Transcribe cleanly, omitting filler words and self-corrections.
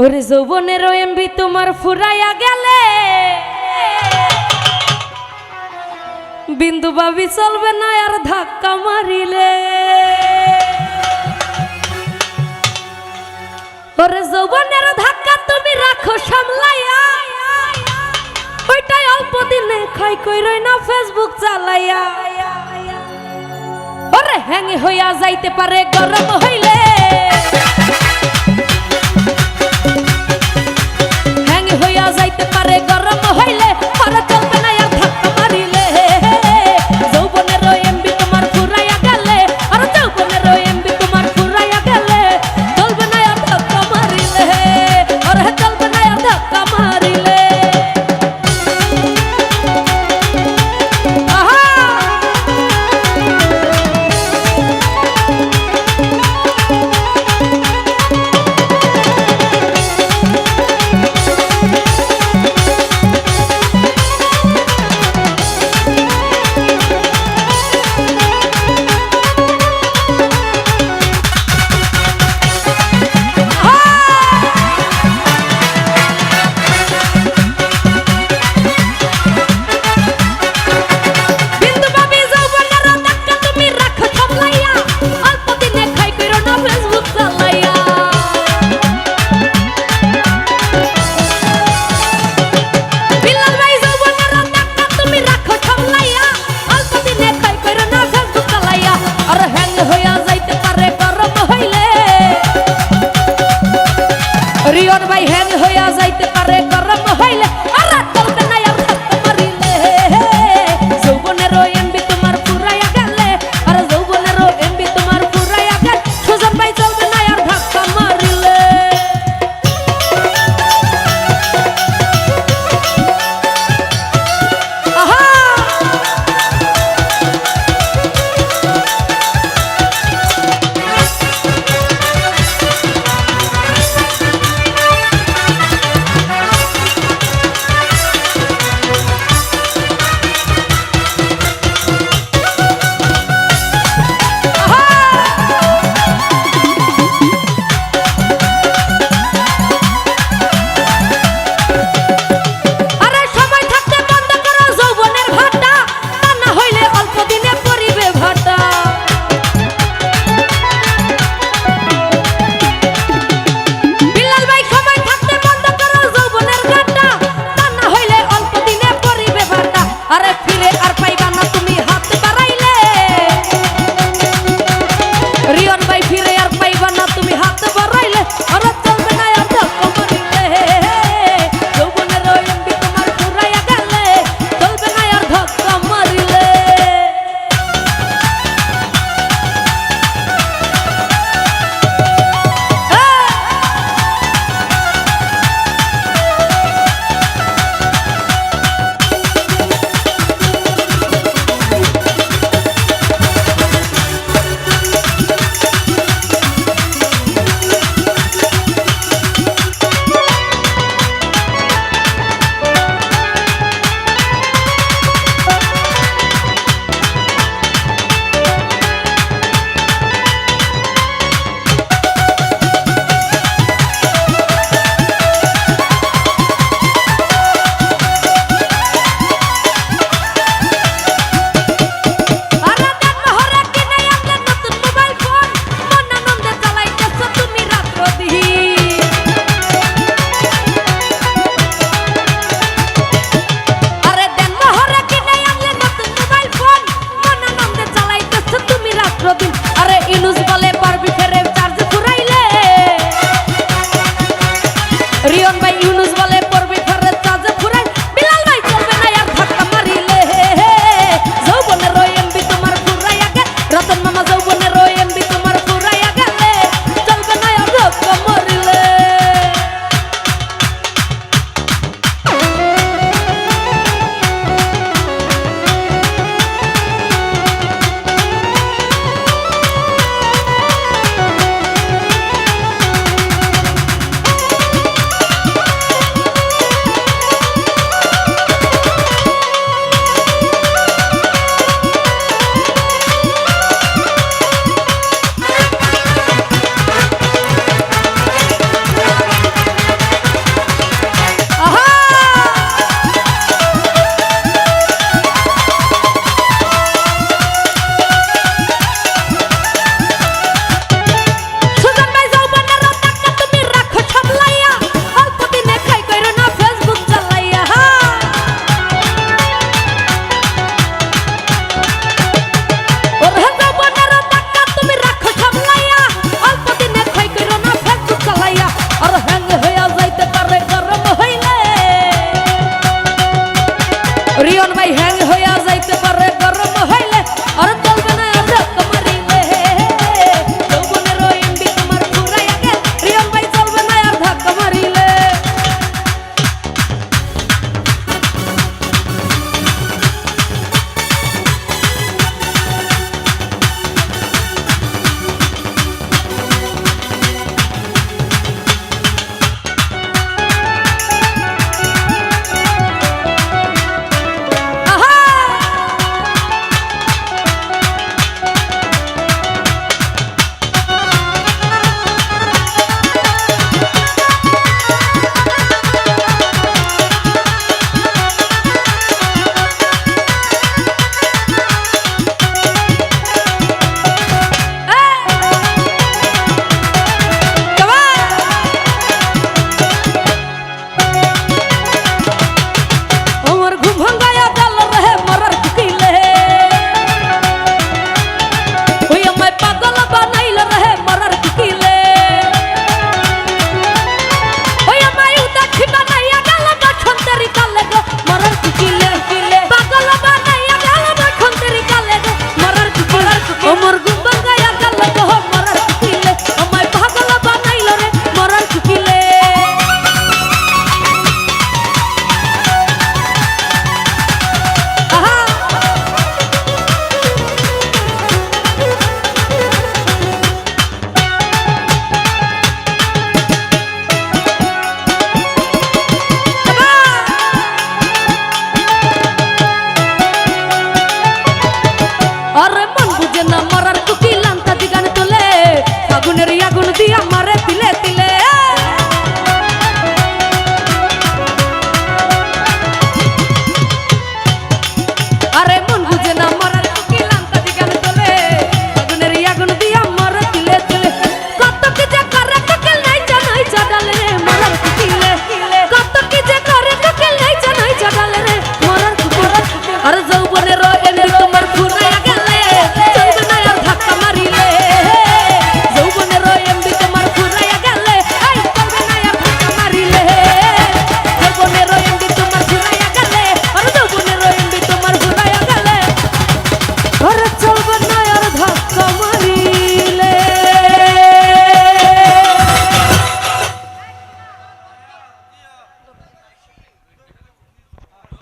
ওরে যৌবনের এমবি তোমার ফুরাইয়া গেলে বিন্দু ভাবি চলবে না আর ধাক্কা মারিলে। ওরে যৌবনের ধাক্কা তুমি রাখো সামলাইয়া, ওইটাই অল্প দিনে খাই কইরই না ফেসবুক চালাইয়া। ওরে হ্যাঙ্গি হইয়া যাইতে পারে গরম হইলে, হ্যাঙ্গি হইয়া যাইতে পারে গরম হইলে, আর চলবে না আর ধাক্কা মারিলে। যৌবনের এমবি তোমার ফুরাইয়া গেলে, আর যৌবনের এমবি তোমার ফুরাইয়া গেলে, চলবে না আর ধাক্কা মারিলে, আর চলবে না আর ধাক্কা মারিলে। রিয়ন ভাই হ্যাং হইয়া যাইতে পারে গরম হইলে, আর চলবে না আর ধাক্কা মারিলে। যৌবনের এমবি তোমার ফুরাইয়া গেলে, আর যৌবনের এমবি তোমার ফুরাইয়া গেলে, সুজন ভাই চলবে না আর ধাক্কা মারিলে। রিয়ন ভাই